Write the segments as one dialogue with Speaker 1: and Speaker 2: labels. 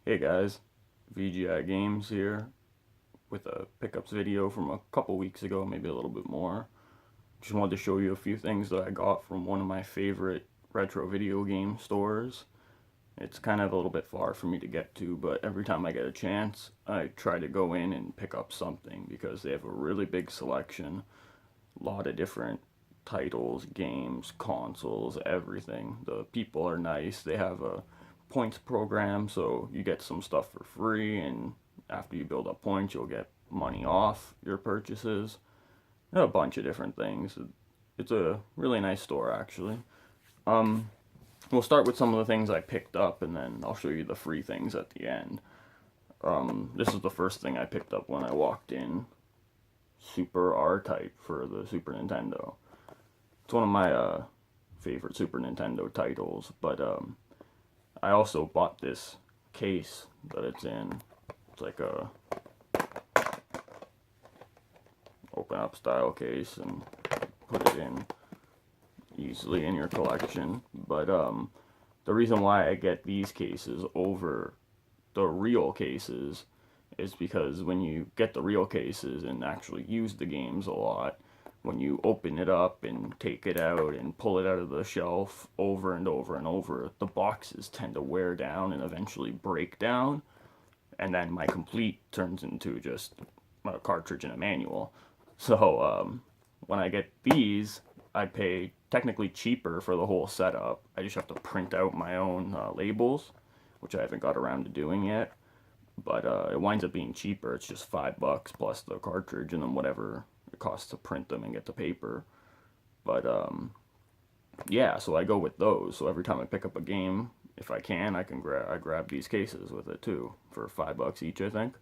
Speaker 1: Hey guys, VGI Games here with a pickups video from a couple weeks ago, maybe a little bit more. Just wanted to show you a few things that I got from one of my favorite retro video game stores. It's kind of a little bit far for me to get to, but every time I get a chance, I try to go in and pick up something because they have a really big selection, a lot of different titles, games, consoles, everything. The people are nice. They have a points program, so you get some stuff for free, and after you build up points, you'll get money off your purchases. A bunch of different things. It's a really nice store, actually. Um, we'll start with some of the things I picked up, and then I'll show you the free things at the end. This is the first thing I picked up when I walked in. Super R-Type for the Super Nintendo. It's one of my favorite Super Nintendo titles, but I also bought this case that it's in. It's like a open up style case and put it in easily in your collection. But the reason why I get these cases over the real cases is because when you get the real cases and actually use the games a lot, when you open it up and take it out and pull it out of the shelf over and over and over, the boxes tend to wear down and eventually break down. And then my complete turns into just a cartridge and a manual. So when I get these, I pay technically cheaper for the whole setup. I just have to print out my own labels, which I haven't got around to doing yet. But it winds up being cheaper. It's just $5 plus the cartridge and then whatever it costs to print them and get the paper. But yeah, so I go with those. So every time I pick up a game, if I can, I grab these cases with it too for $5 each, I think.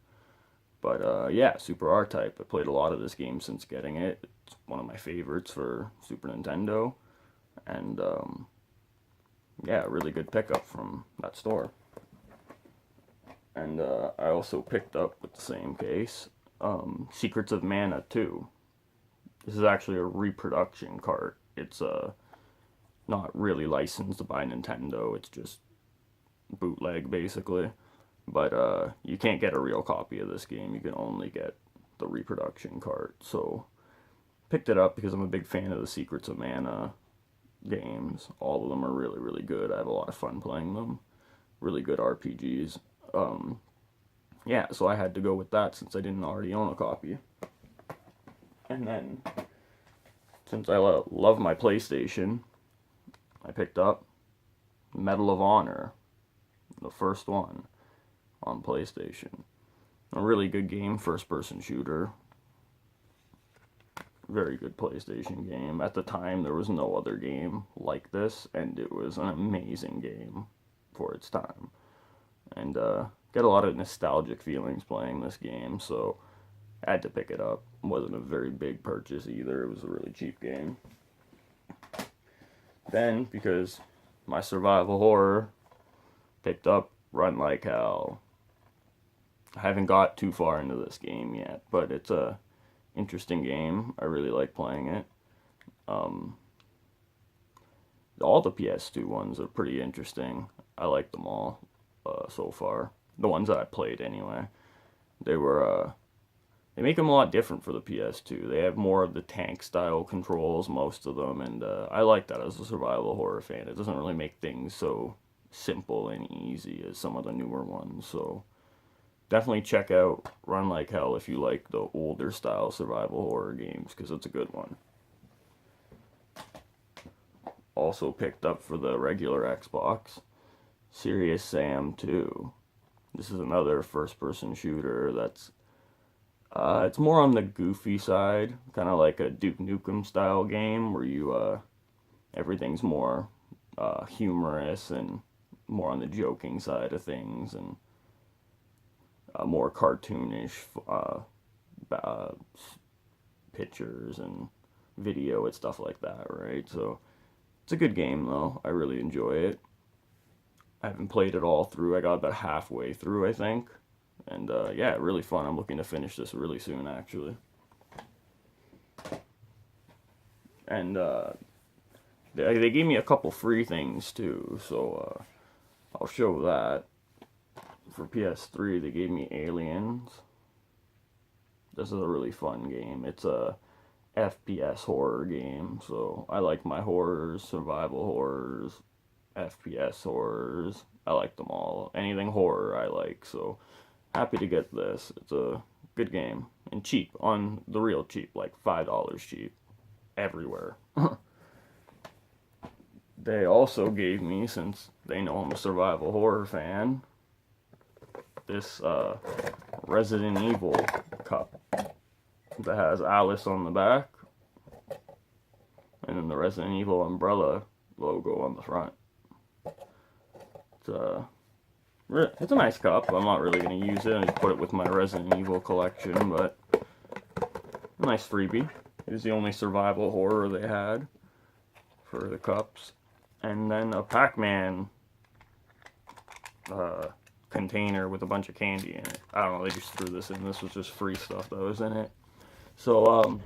Speaker 1: But yeah, Super R-Type. I played a lot of this game since getting it. It's one of my favorites for Super Nintendo, and yeah, really good pickup from that store. And I also picked up with the same case Secrets of Mana 2. This is actually a reproduction cart. It's not really licensed by Nintendo. It's just bootleg basically. But you can't get a real copy of this game. You can only get the reproduction cart. So picked it up because I'm a big fan of the Secrets of Mana games. All of them are really, really good. I have a lot of fun playing them. Really good RPGs. Yeah, so I had to go with that since I didn't already own a copy. And then, since I love my PlayStation, I picked up Medal of Honor, the first one on PlayStation. A really good game, first-person shooter. Very good PlayStation game. At the time, there was no other game like this, and it was an amazing game for its time. And get a lot of nostalgic feelings playing this game, so I had to pick it up. It wasn't a very big purchase either. It was a really cheap game. Then, because my survival horror, picked up Run Like Hell. I haven't got too far into this game yet, but it's a interesting game. I really like playing it. Um, all the PS2 ones are pretty interesting. I like them all so far. The ones that I played anyway. They were they make them a lot different for the PS2. They have more of the tank style controls, most of them, and I like that as a survival horror fan. It doesn't really make things so simple and easy as some of the newer ones. So definitely check out Run Like Hell if you like the older style survival horror games, because it's a good one. Also picked up for the regular Xbox, Serious Sam 2. This is another first-person shooter that's it's more on the goofy side, kind of like a Duke Nukem style game where you everything's more humorous and more on the joking side of things, and more cartoonish uh, pictures and video and stuff like that, right? So it's a good game though. I really enjoy it. I haven't played it all through. I got about halfway through, I think. And yeah, really fun. I'm looking to finish this really soon, actually. And they gave me a couple free things too, so I'll show that. for PS3, they gave me Aliens. This is a really fun game. It's a FPS horror game, so I like my horrors, survival horrors, FPS horrors. I like them all. Anything horror I like, so happy to get this. It's a good game and cheap, on the real cheap, like $5 cheap everywhere. They also gave me, since they know I'm a survival horror fan, this Resident Evil cup that has Alice on the back and then the Resident Evil umbrella logo on the front. It's a nice cup. I'm not really going to use it. I just put it with my Resident Evil collection, but a nice freebie. It was the only survival horror they had for the cups. And then a Pac-Man container with a bunch of candy in it. I don't know, they just threw this in. This was just free stuff that was in it. So,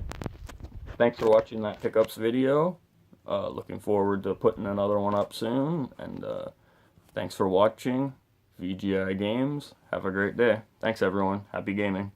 Speaker 1: thanks for watching that pickups video. Looking forward to putting another one up soon. And thanks for watching VGI Games. Have a great day. Thanks, everyone. Happy gaming.